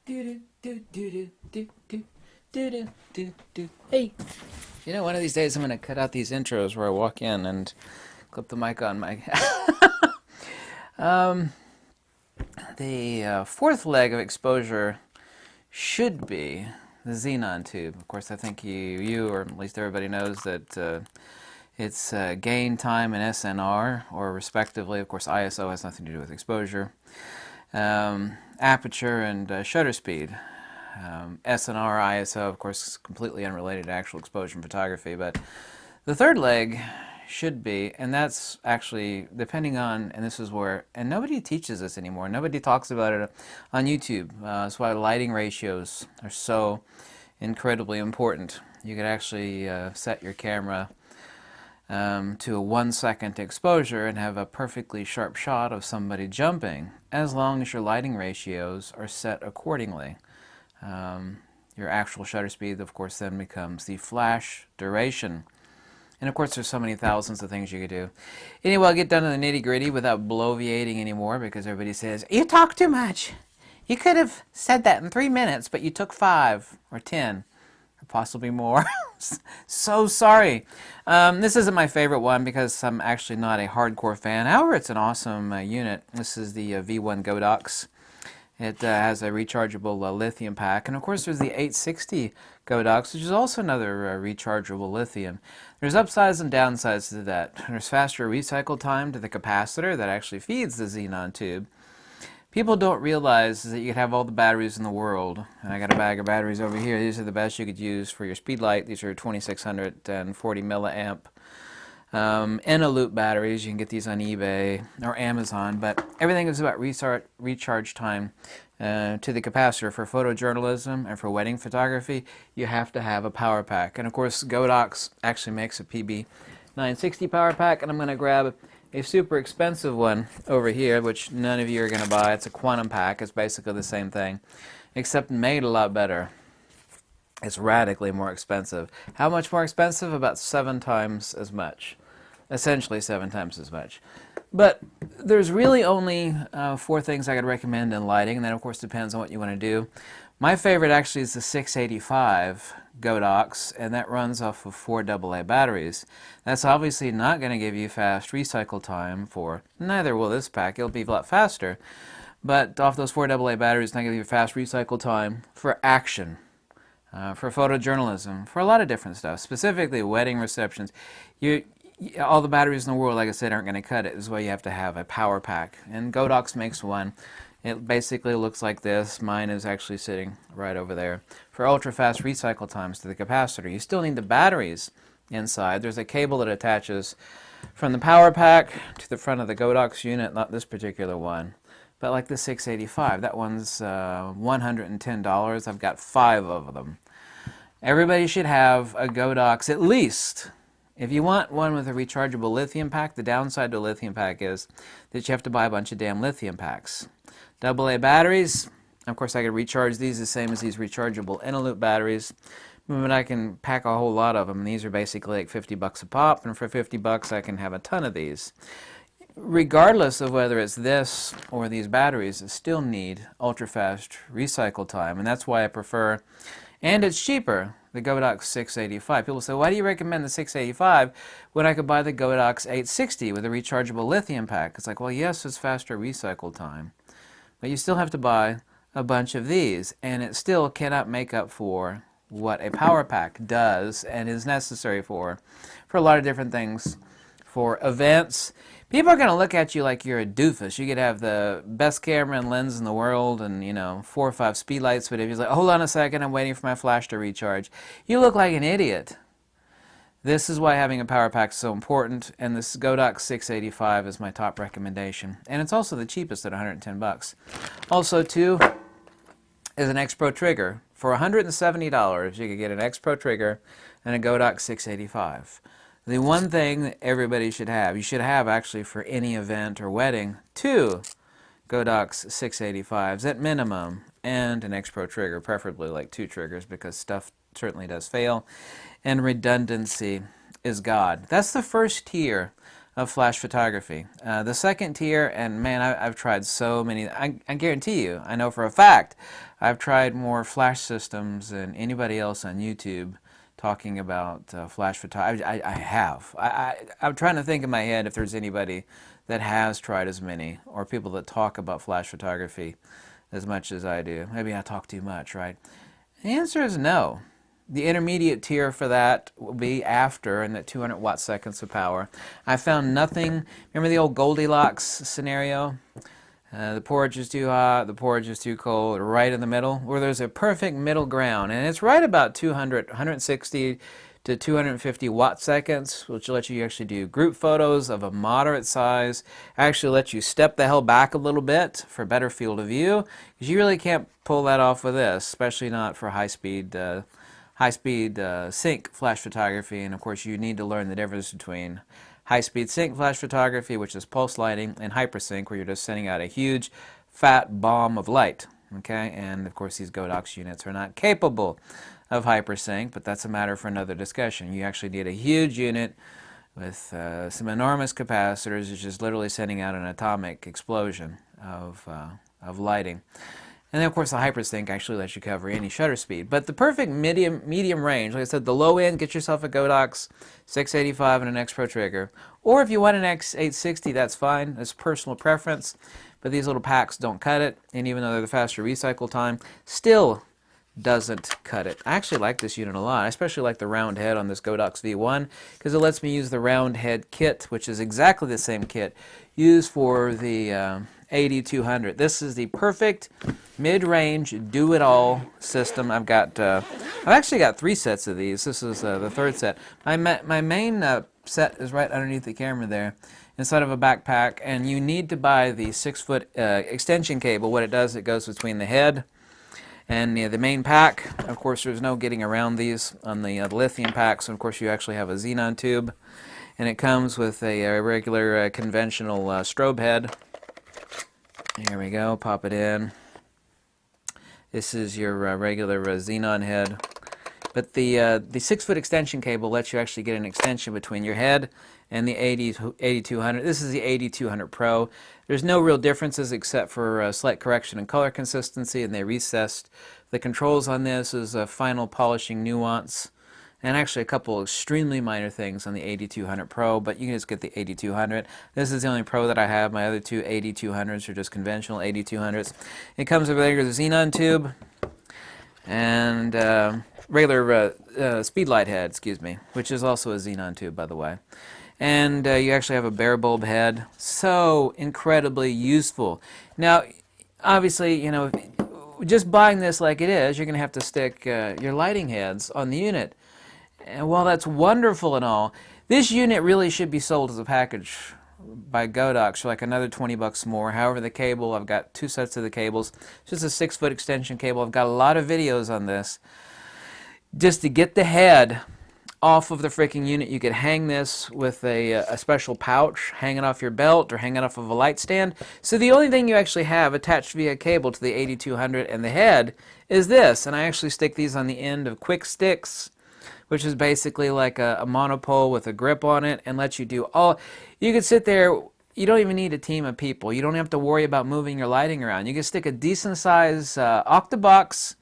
Do do do do do do do do do do. Hey, you know, one of these days I'm gonna cut out these intros where I walk in and clip the mic on my. um, the fourth leg of exposure should be the xenon tube. Of course, I think you or at least everybody knows that it's gain, time, and SNR, or respectively. Of course, ISO has nothing to do with exposure. Aperture and shutter speed. SNR, ISO, of course, completely unrelated to actual exposure in photography. But the third leg should be, and that's actually depending on, and this is where, and nobody teaches this anymore. Nobody talks about it on YouTube. That's why lighting ratios are so incredibly important. You could actually set your camera to a 1 second exposure and have a perfectly sharp shot of somebody jumping, as long as your lighting ratios are set accordingly. Your actual shutter speed, of course, then becomes the flash duration. And of course, there's so many thousands of things you could do. Anyway, I'll get down to the nitty-gritty without bloviating anymore, because everybody says, you talk too much. You could have said that in 3 minutes, but you took 5 or 10 or possibly more. So sorry. This isn't my favorite one because I'm actually not a hardcore fan. However, it's an awesome unit. This is the V1 Godox. It has a rechargeable lithium pack. And of course, there's the 860 Godox, which is also another rechargeable lithium. There's upsides and downsides to that. There's faster recycle time to the capacitor that actually feeds the xenon tube. People don't realize that you could have all the batteries in the world. And I got a bag of batteries over here. These are the best you could use for your speed light. These are 2640 milliamp in-a-loop batteries. You can get these on eBay or Amazon, but everything is about recharge time to the capacitor. For photojournalism and for wedding photography, you have to have a power pack. And of course, Godox actually makes a PB960 power pack, and I'm going to grab a super expensive one over here, which none of you are going to buy. It's a quantum pack. It's basically the same thing, except made a lot better. It's radically more expensive. How much more expensive? About 7 times as much. Essentially 7 times as much. But there's really only 4 things I could recommend in lighting, and that of course depends on what you want to do. My favorite actually is the 685 Godox, and that runs off of 4 AA batteries. That's obviously not going to give you fast recycle time for, neither will this pack, it'll be a lot faster. But off those 4 AA batteries, it's not going to give you fast recycle time for action. For photojournalism, for a lot of different stuff, specifically wedding receptions. All the batteries in the world, like I said, aren't going to cut it. This is why you have to have a power pack. And Godox makes one. It basically looks like this. Mine is actually sitting right over there. For ultra-fast recycle times to the capacitor, you still need the batteries inside. There's a cable that attaches from the power pack to the front of the Godox unit, not this particular one. But like the 685, that one's $110. I've got 5 of them. Everybody should have a Godox at least. If you want one with a rechargeable lithium pack, the downside to a lithium pack is that you have to buy a bunch of damn lithium packs. AA batteries, of course I could recharge these the same as these rechargeable in-a-loop batteries, but I can pack a whole lot of them. And these are basically like $50 a pop, and for $50 I can have a ton of these. Regardless of whether it's this or these batteries, it still need ultra-fast recycle time, and that's why I prefer, and it's cheaper, the Godox 685. People say, why do you recommend the 685 when I could buy the Godox 860 with a rechargeable lithium pack? It's like, well, yes, it's faster recycle time, but you still have to buy a bunch of these, and it still cannot make up for what a power pack does and is necessary for a lot of different things. For events, people are going to look at you like you're a doofus. You could have the best camera and lens in the world and, 4 or 5 speed lights, but if you're like, hold on a second, I'm waiting for my flash to recharge, you look like an idiot. This is why having a power pack is so important, and this Godox 685 is my top recommendation. And it's also the cheapest at $110. Also, too, is an X-Pro trigger. For $170, you could get an X-Pro trigger and a Godox 685. The one thing that everybody should have, you should have actually for any event or wedding, 2 Godox 685s at minimum, and an X-Pro trigger, preferably like 2 triggers because stuff certainly does fail, and redundancy is God. That's the first tier of flash photography. The second tier, and man, I've tried so many. I guarantee you, I know for a fact, I've tried more flash systems than anybody else on YouTube talking about flash photography. I have. I'm trying to think in my head if there's anybody that has tried as many, or people that talk about flash photography as much as I do. Maybe I talk too much, right? The answer is no. The intermediate tier for that will be after, and at 200 watt seconds of power. I found nothing. Remember the old Goldilocks scenario? The porridge is too hot, the porridge is too cold, right in the middle, where there's a perfect middle ground. And it's right about 160 to 250 watt seconds, which will let you actually do group photos of a moderate size, actually let you step the hell back a little bit for better field of view, because you really can't pull that off with this, especially not for high-speed sync flash photography. And of course you need to learn the difference between high-speed sync flash photography, which is pulse lighting, and hypersync, where you're just sending out a huge fat bomb of light. Okay, and of course these Godox units are not capable of hypersync, but that's a matter for another discussion. You actually need a huge unit with some enormous capacitors, which is literally sending out an atomic explosion of lighting. And then, of course, the hypersync actually lets you cover any shutter speed. But the perfect medium range, like I said, the low end, get yourself a Godox 685 and an X-Pro trigger. Or if you want an X860, that's fine. It's personal preference. But these little packs don't cut it. And even though they're the faster recycle time, still doesn't cut it. I actually like this unit a lot. I especially like the round head on this Godox V1 because it lets me use the round head kit, which is exactly the same kit used for the 8200. This is the perfect mid-range do-it-all system. I've actually got 3 sets of these. This is the 3rd set. My main set is right underneath the camera there, inside of a backpack, and you need to buy the 6-foot extension cable. What it does, it goes between the head and the main pack. Of course, there's no getting around these on the lithium packs. So of course, you actually have a xenon tube, and it comes with a regular conventional strobe head. Here we go, pop it in. This is your regular xenon head. But the 6-foot extension cable lets you actually get an extension between your head and the 8200. This is the 8200 Pro. There's no real differences except for slight correction in color consistency, and they recessed the controls on this as a final polishing nuance. And actually a couple extremely minor things on the 8200 Pro, but you can just get the 8200. This is the only Pro that I have. My other 2 8200s are just conventional 8200s. It comes with a regular xenon tube and regular speedlight head, excuse me, which is also a xenon tube, by the way. And you actually have a bare bulb head. So incredibly useful. Now, obviously, you know, just buying this like it is, you're going to have to stick your lighting heads on the unit. And while that's wonderful and all, this unit really should be sold as a package by Godox for like another 20 bucks more. However, the cable, I've got 2 sets of the cables. It's just a 6-foot extension cable. I've got a lot of videos on this. Just to get the head off of the freaking unit, you could hang this with a special pouch hanging off your belt or hanging off of a light stand. So the only thing you actually have attached via cable to the 8200 and the head is this. And I actually stick these on the end of quick sticks, which is basically like a monopole with a grip on it, and lets you do all. You could sit there. You don't even need a team of people. You don't have to worry about moving your lighting around. You can stick a decent size octabox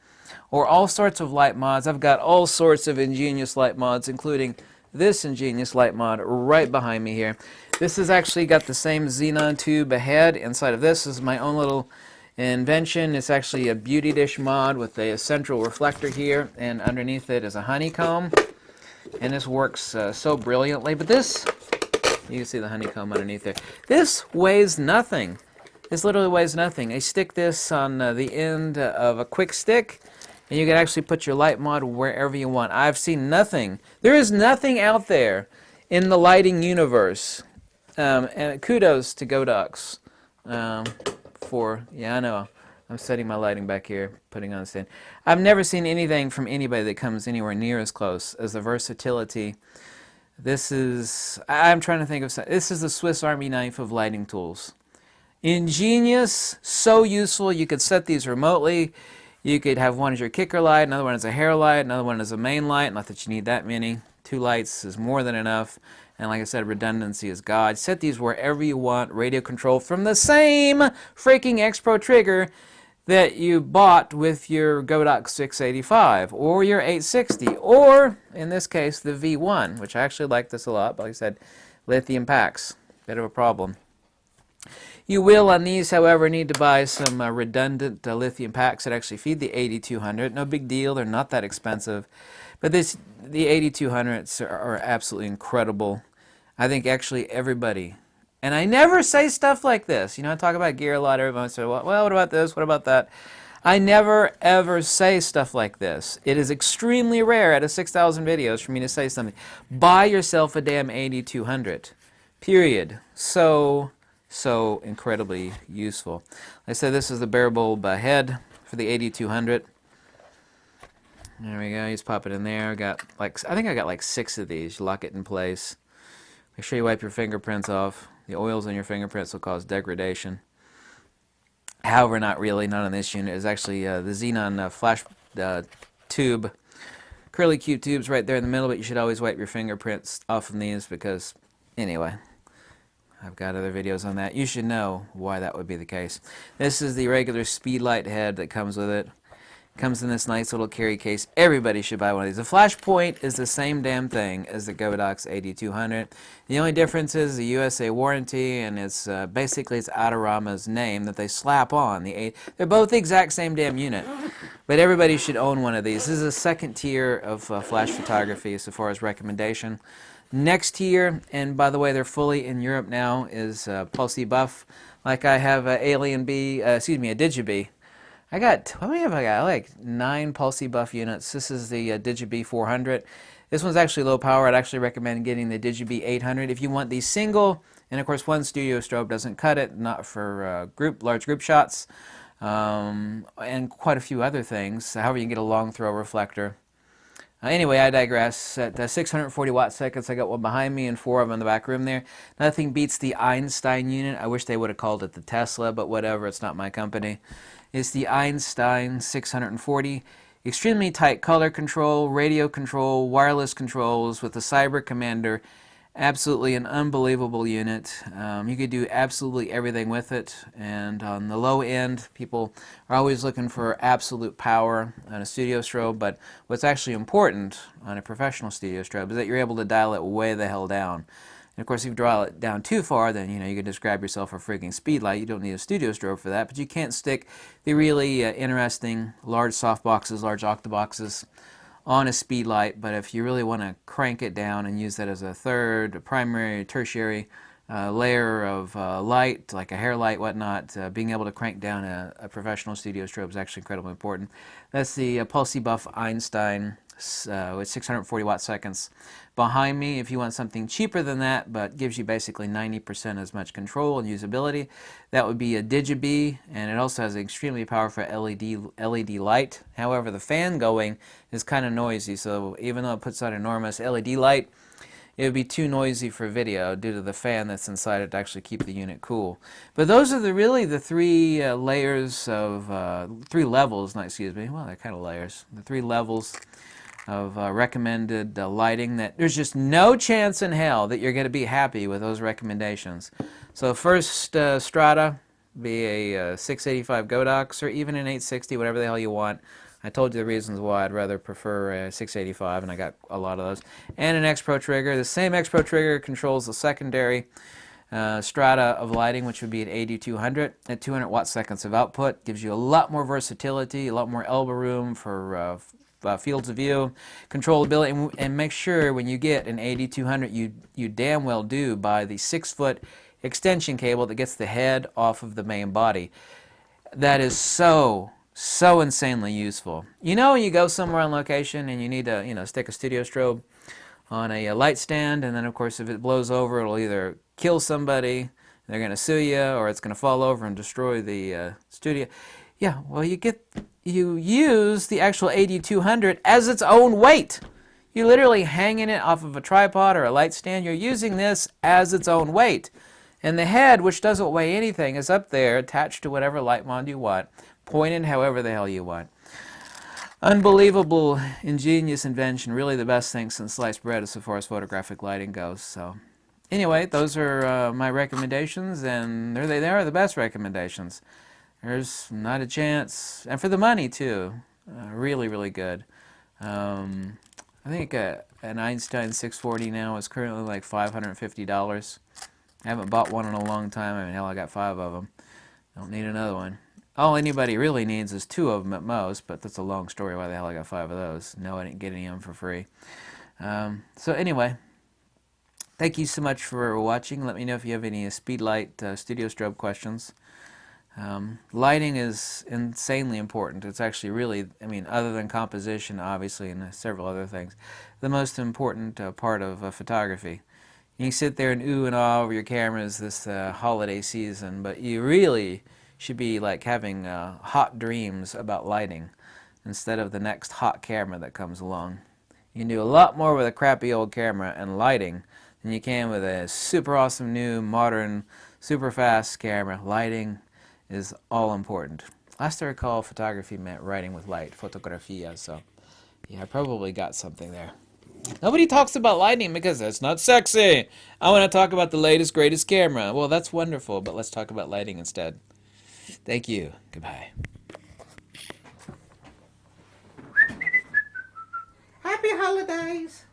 or all sorts of light mods. I've got all sorts of ingenious light mods, including this ingenious light mod right behind me here. This has actually got the same xenon tube ahead. Inside of this is my own little invention. It's actually a beauty dish mod with a central reflector here, and underneath it is a honeycomb. And this works so brilliantly. But this, you can see the honeycomb underneath there. This weighs nothing. This literally weighs nothing. I stick this on the end of a quick stick, and you can actually put your light mod wherever you want. I've seen nothing. There is nothing out there in the lighting universe. And kudos to Godox. Yeah, I know. I'm setting my lighting back here, putting on the stand. I've never seen anything from anybody that comes anywhere near as close as the versatility. This is, I'm trying to think of, this is the Swiss Army knife of lighting tools. Ingenious, so useful. You could set these remotely. You could have one as your kicker light, another one as a hair light, another one as a main light. Not that you need that many. 2 lights is more than enough. And like I said, redundancy is God. Set these wherever you want, radio control from the same freaking X Pro trigger that you bought with your Godox 685 or your 860, or in this case the V1, which I actually like this a lot, but like I said, lithium packs, bit of a problem. You will on these, however, need to buy some redundant lithium packs that actually feed the 8200. No big deal, they're not that expensive, but the 8200s are absolutely incredible. I think actually everybody, and I never say stuff like this. You know, I talk about gear a lot. Everyone says, well, what about this? What about that? I never, ever say stuff like this. It is extremely rare out of 6,000 videos for me to say something. Buy yourself a damn 8200. Period. So incredibly useful. Like I said, this is the bare bulb head for the 8200. There we go. You just pop it in there. I think I got like 6 of these. You lock it in place. Make sure you wipe your fingerprints off. The oils on your fingerprints will cause degradation. However, not really, not on this unit. It's actually the xenon flash tube, curly Q tubes right there in the middle, but you should always wipe your fingerprints off of these because, anyway, I've got other videos on that. You should know why that would be the case. This is the regular speedlight head that comes with it. Comes in this nice little carry case. Everybody should buy one of these. The Flashpoint is the same damn thing as the Godox 8200. The only difference is the USA warranty, and it's basically it's Adorama's name that they slap on. They're both the exact same damn unit, but everybody should own one of these. This is a second tier of flash photography as far as recommendation. Next tier, and by the way, they're fully in Europe now, is Pulse Buff. Like I have a Digibee. How many have I got? Like 9 Pulse Buff units. This is the Digibee 400. This one's actually low power. I'd actually recommend getting the Digibee 800 if you want the single. And of course, one studio strobe doesn't cut it, not for large group shots, and quite a few other things. However, you can get a long throw reflector. Anyway, I digress. At 640 watt seconds, I got one behind me and 4 of them in the back room there. Nothing beats the Einstein unit. I wish they would have called it the Tesla, but whatever. It's not my company. It's the Einstein 640. Extremely tight color control, radio control, wireless controls with the Cyber Commander. Absolutely an unbelievable unit. You could do absolutely everything with it. And on the low end, people are always looking for absolute power on a studio strobe. But what's actually important on a professional studio strobe is that you're able to dial it way the hell down. And of course, if you dial it down too far, then you can just grab yourself a freaking speed light. You don't need a studio strobe for that, but you can't stick the really interesting large softboxes, large octaboxes on a speed light. But if you really want to crank it down and use that as a third, a primary, tertiary layer of light, like a hair light, whatnot, being able to crank down a professional studio strobe is actually incredibly important. That's the Pulse Buff Einstein with 640 watt seconds. Behind me, if you want something cheaper than that, but gives you basically 90% as much control and usability, that would be a Digibee, and it also has an extremely powerful LED light. However, the fan going is kind of noisy, so even though it puts out enormous LED light, it would be too noisy for video due to the fan that's inside it to actually keep the unit cool. But those are really the 3 layers of, 3 levels, not excuse me, well, they're kind of layers, the 3 levels of recommended lighting that there's just no chance in hell that you're going to be happy with those recommendations. So first strata, be a 685 Godox or even an 860, whatever the hell you want. I told you the reasons why I'd rather prefer a 685, and I got a lot of those. And an X Pro trigger. The same X Pro trigger controls the secondary strata of lighting, which would be an 8200 at 200 watt seconds of output. Gives you a lot more versatility, a lot more elbow room for fields of view, controllability, and make sure when you get an 8200 you damn well do buy the 6-foot extension cable that gets the head off of the main body. That is so insanely useful. You you go somewhere on location and you need to stick a studio strobe on a light stand, and then of course if it blows over, it'll either kill somebody, they're going to sue you, or it's going to fall over and destroy the studio. Yeah, well, you use the actual 8200 as its own weight. You're literally hanging it off of a tripod or a light stand. You're using this as its own weight. And the head, which doesn't weigh anything, is up there attached to whatever light mod you want, pointed however the hell you want. unbelievable, ingenious invention. Really the best thing since sliced bread as far as photographic lighting goes. So anyway, those are my recommendations, and they are the best recommendations. There's not a chance, and for the money too, really, really good. I think an Einstein 640 now is currently like $550. I haven't bought one in a long time. I mean, hell, I got 5 of them. Don't need another one. All anybody really needs is 2 of them at most, but that's a long story why the hell I got 5 of those. No, I didn't get any of them for free. So anyway, thank you so much for watching. Let me know if you have any Speedlight Studio Strobe questions. Lighting is insanely important. It's actually really, I mean, other than composition, obviously, and several other things, the most important part of photography. You can sit there and ooh and ah over your cameras this holiday season, but you really should be like having hot dreams about lighting instead of the next hot camera that comes along. You can do a lot more with a crappy old camera and lighting than you can with a super awesome new modern super fast camera. Lighting is all important. Last I recall, photography meant writing with light, fotografia, so yeah, I probably got something there. Nobody talks about lighting because that's not sexy. I want to talk about the latest, greatest camera. Well, that's wonderful, but let's talk about lighting instead. Thank you. Goodbye. Happy holidays!